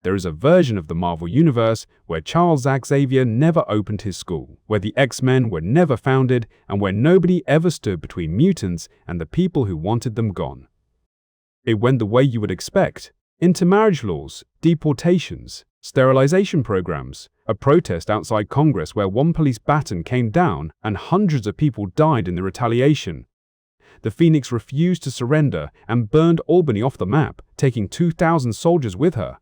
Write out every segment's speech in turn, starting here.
There is a version of the Marvel Universe where Charles Xavier never opened his school, where the X-Men were never founded, and where nobody ever stood between mutants and the people who wanted them gone. It went the way you would expect. Intermarriage laws, deportations, sterilization programs, a protest outside Congress where one police baton came down and hundreds of people died in the retaliation. The Phoenix refused to surrender and burned Albany off the map, taking 2,000 soldiers with her.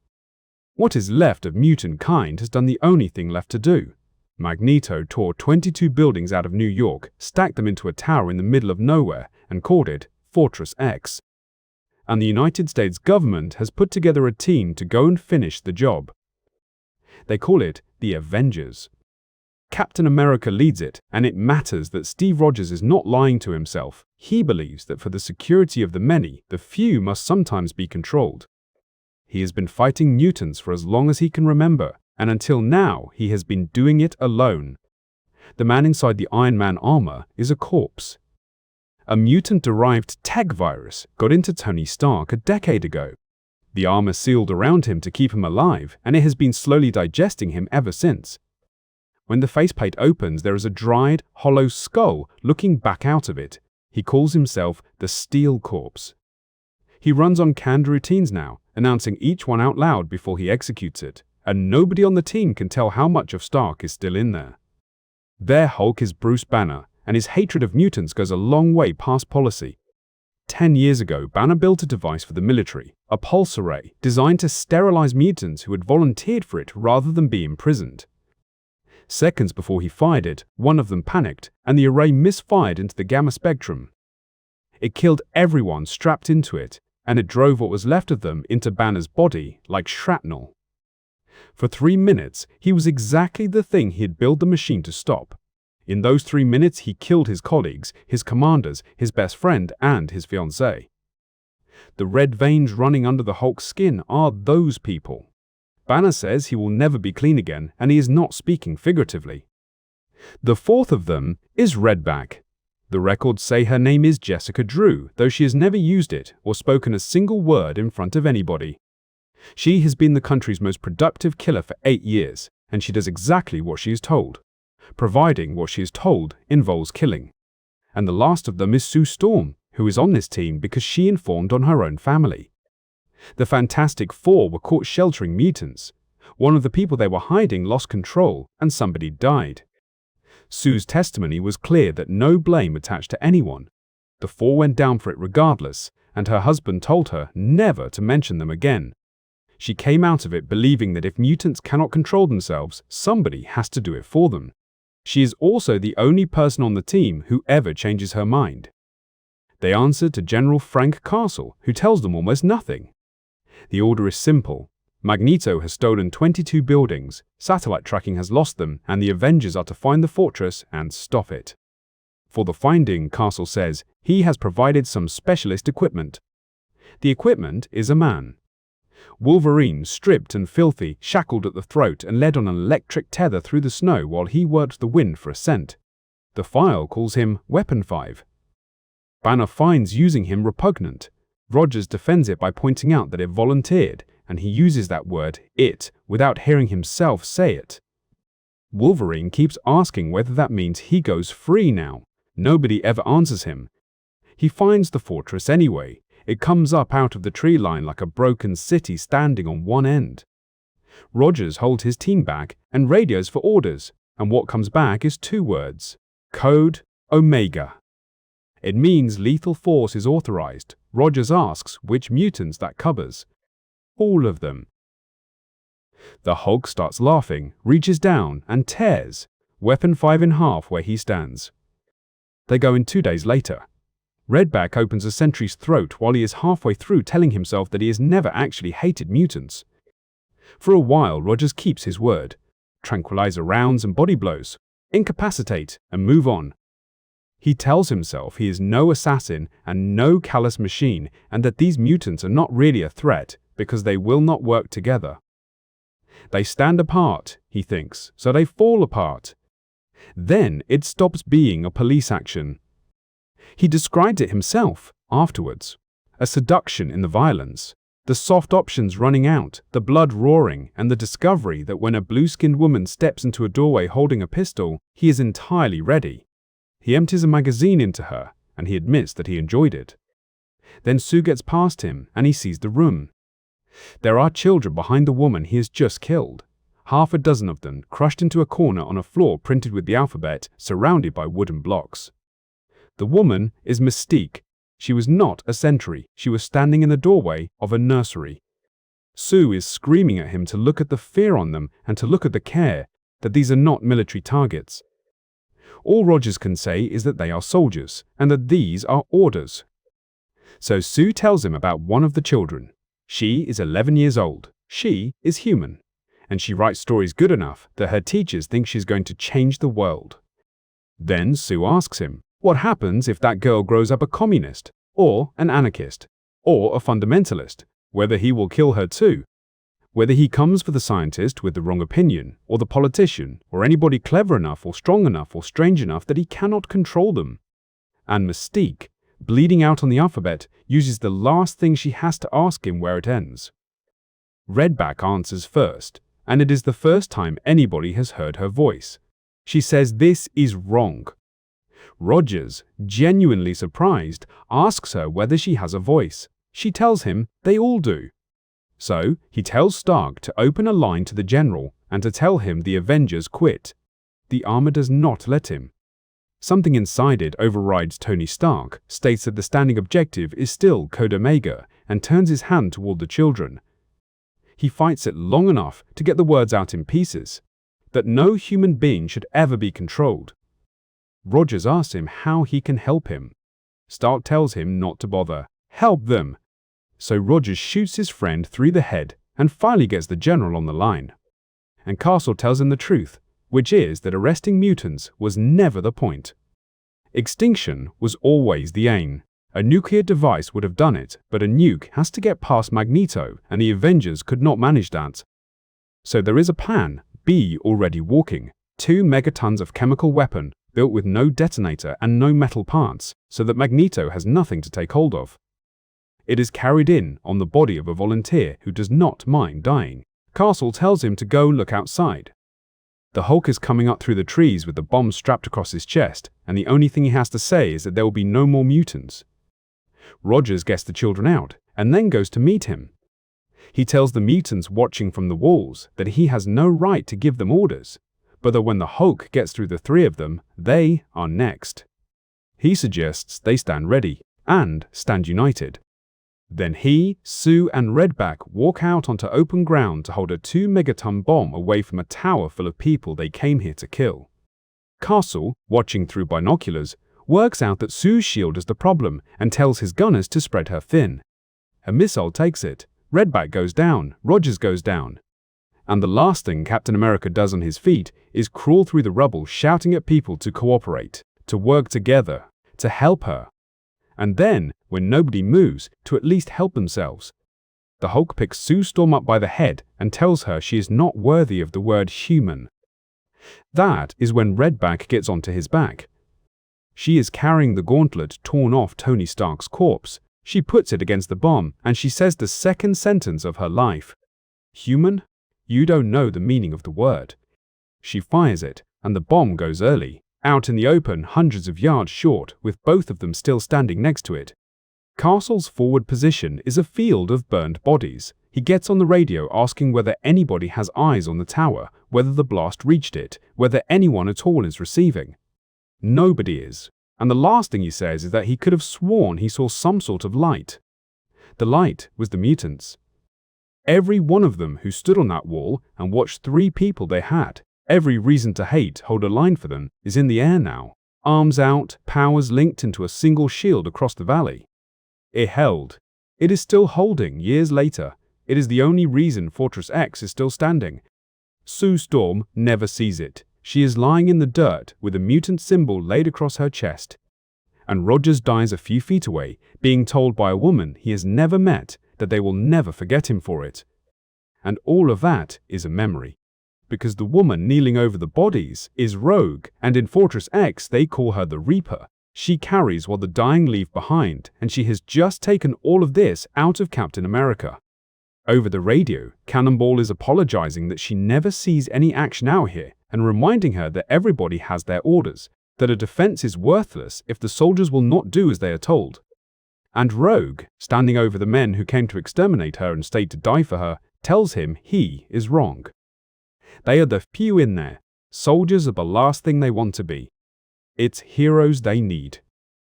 What is left of mutant kind has done the only thing left to do. Magneto tore 22 buildings out of New York, stacked them into a tower in the middle of nowhere, and called it Fortress X. And the United States government has put together a team to go and finish the job. They call it the Avengers. Captain America leads it, and it matters that Steve Rogers is not lying to himself. He believes that for the security of the many, the few must sometimes be controlled. He has been fighting mutants for as long as he can remember, and until now he has been doing it alone. The man inside the Iron Man armor is a corpse. A mutant-derived tech virus got into Tony Stark a decade ago. The armor sealed around him to keep him alive, and it has been slowly digesting him ever since. When the faceplate opens, there is a dried, hollow skull looking back out of it. He calls himself the Steel Corpse. He runs on canned routines now, announcing each one out loud before he executes it, and nobody on the team can tell how much of Stark is still in there. Their Hulk is Bruce Banner, and his hatred of mutants goes a long way past policy. 10 years ago, Banner built a device for the military, a pulse array, designed to sterilize mutants who had volunteered for it rather than be imprisoned. Seconds before he fired it, one of them panicked, and the array misfired into the gamma spectrum. It killed everyone strapped into it, and it drove what was left of them into Banner's body like shrapnel. For 3 minutes, he was exactly the thing he had built the machine to stop. In those 3 minutes, he killed his colleagues, his commanders, his best friend, and his fiancée. The red veins running under the Hulk's skin are those people. Banner says he will never be clean again, and he is not speaking figuratively. The fourth of them is Redback. The records say her name is Jessica Drew, though she has never used it or spoken a single word in front of anybody. She has been the country's most productive killer for 8 years, and she does exactly what she is told, providing what she is told involves killing. And the last of them is Sue Storm, who is on this team because she informed on her own family. The Fantastic Four were caught sheltering mutants. One of the people they were hiding lost control, and somebody died. Sue's testimony was clear that no blame attached to anyone. The four went down for it regardless, and her husband told her never to mention them again. She came out of it believing that if mutants cannot control themselves, somebody has to do it for them. She is also the only person on the team who ever changes her mind. They answer to General Frank Castle, who tells them almost nothing. The order is simple. Magneto has stolen 22 buildings, satellite tracking has lost them, and the Avengers are to find the fortress and stop it. For the finding, Castle says, he has provided some specialist equipment. The equipment is a man. Wolverine, stripped and filthy, shackled at the throat and led on an electric tether through the snow while he worked the wind for a scent. The file calls him Weapon 5. Banner finds using him repugnant. Rogers defends it by pointing out that it volunteered, and he uses that word, it, without hearing himself say it. Wolverine keeps asking whether that means he goes free now. Nobody ever answers him. He finds the fortress anyway. It comes up out of the tree line like a broken city standing on one end. Rogers holds his team back and radios for orders, and what comes back is 2 words. Code Omega. It means lethal force is authorized. Rogers asks which mutants that covers. All of them. The Hulk starts laughing, reaches down, and tears Weapon 5 in half where he stands. They go in 2 days later. Redback opens a sentry's throat while he is halfway through telling himself that he has never actually hated mutants. For a while, Rogers keeps his word. Tranquilizer rounds and body blows. Incapacitate and move on. He tells himself he is no assassin and no callous machine, and that these mutants are not really a threat because they will not work together. They stand apart, he thinks, so they fall apart. Then it stops being a police action. He described it himself, afterwards, a seduction in the violence, The soft options running out, the blood roaring, and the discovery that when a blue-skinned woman steps into a doorway holding a pistol, he is entirely ready. He empties a magazine into her, and he admits that he enjoyed it. Then Sue gets past him, and he sees the room. There are children behind the woman he has just killed. Half a dozen of them crushed into a corner on a floor printed with the alphabet, surrounded by wooden blocks. The woman is Mystique. She was not a sentry. She was standing in the doorway of a nursery. Sue is screaming at him to look at the fear on them and to look at the care, that these are not military targets. All Rogers can say is that they are soldiers, and that these are orders. So Sue tells him about one of the children. She is 11 years old. She is human. And she writes stories good enough that her teachers think she's going to change the world. Then Sue asks him, what happens if that girl grows up a communist, or an anarchist, or a fundamentalist, whether he will kill her too? Whether he comes for the scientist with the wrong opinion, or the politician, or anybody clever enough or strong enough or strange enough that he cannot control them. And Mystique, bleeding out on the alphabet, uses the last thing she has to ask him where it ends. Redback answers first, and it is the first time anybody has heard her voice. She says this is wrong. Rogers, genuinely surprised, asks her whether she has a voice. She tells him they all do. So, he tells Stark to open a line to the general and to tell him the Avengers quit. The armor does not let him. Something inside it overrides Tony Stark, states that the standing objective is still Code Omega, and turns his hand toward the children. He fights it long enough to get the words out in pieces, that no human being should ever be controlled. Rogers asks him how he can help him. Stark tells him not to bother. Help them! So Rogers shoots his friend through the head and finally gets the general on the line. And Castle tells him the truth, which is that arresting mutants was never the point. Extinction was always the aim. A nuclear device would have done it, but a nuke has to get past Magneto, and the Avengers could not manage that. So there is a plan B already walking. 2 megatons of chemical weapon, built with no detonator and no metal parts, so that Magneto has nothing to take hold of. It is carried in on the body of a volunteer who does not mind dying. Castle tells him to go look outside. The Hulk is coming up through the trees with the bomb strapped across his chest, and the only thing he has to say is that there will be no more mutants. Rogers gets the children out, and then goes to meet him. He tells the mutants watching from the walls that he has no right to give them orders, but that when the Hulk gets through the 3 of them, they are next. He suggests they stand ready, and stand united. Then he, Sue, and Redback walk out onto open ground to hold a 2-megaton bomb away from a tower full of people they came here to kill. Castle, watching through binoculars, works out that Sue's shield is the problem and tells his gunners to spread her thin. A missile takes it, Redback goes down, Rogers goes down. And the last thing Captain America does on his feet is crawl through the rubble shouting at people to cooperate, to work together, to help her. And then, when nobody moves, to at least help themselves. The Hulk picks Sue Storm up by the head and tells her she is not worthy of the word human. That is when Redback gets onto his back. She is carrying the gauntlet torn off Tony Stark's corpse. She puts it against the bomb and she says the second sentence of her life. Human? You don't know the meaning of the word. She fires it, and the bomb goes early, out in the open hundreds of yards short, with both of them still standing next to it. Castle's forward position is a field of burned bodies. He gets on the radio asking whether anybody has eyes on the tower, whether the blast reached it, whether anyone at all is receiving. Nobody is. And the last thing he says is that he could have sworn he saw some sort of light. The light was the mutants. Every one of them who stood on that wall and watched 3 people they had, every reason to hate hold a line for them, is in the air now. Arms out, powers linked into a single shield across the valley. It held. It is still holding years later. It is the only reason Fortress X is still standing. Sue Storm never sees it. She is lying in the dirt with a mutant symbol laid across her chest. And Rogers dies a few feet away, being told by a woman he has never met that they will never forget him for it. And all of that is a memory. Because the woman kneeling over the bodies is Rogue, and in Fortress X they call her the Reaper. She carries what the dying leave behind, and she has just taken all of this out of Captain America. Over the radio, Cannonball is apologizing that she never sees any action out here and reminding her that everybody has their orders, that a defense is worthless if the soldiers will not do as they are told. And Rogue, standing over the men who came to exterminate her and stayed to die for her, tells him he is wrong. They are the few in there. Soldiers are the last thing they want to be. It's heroes they need.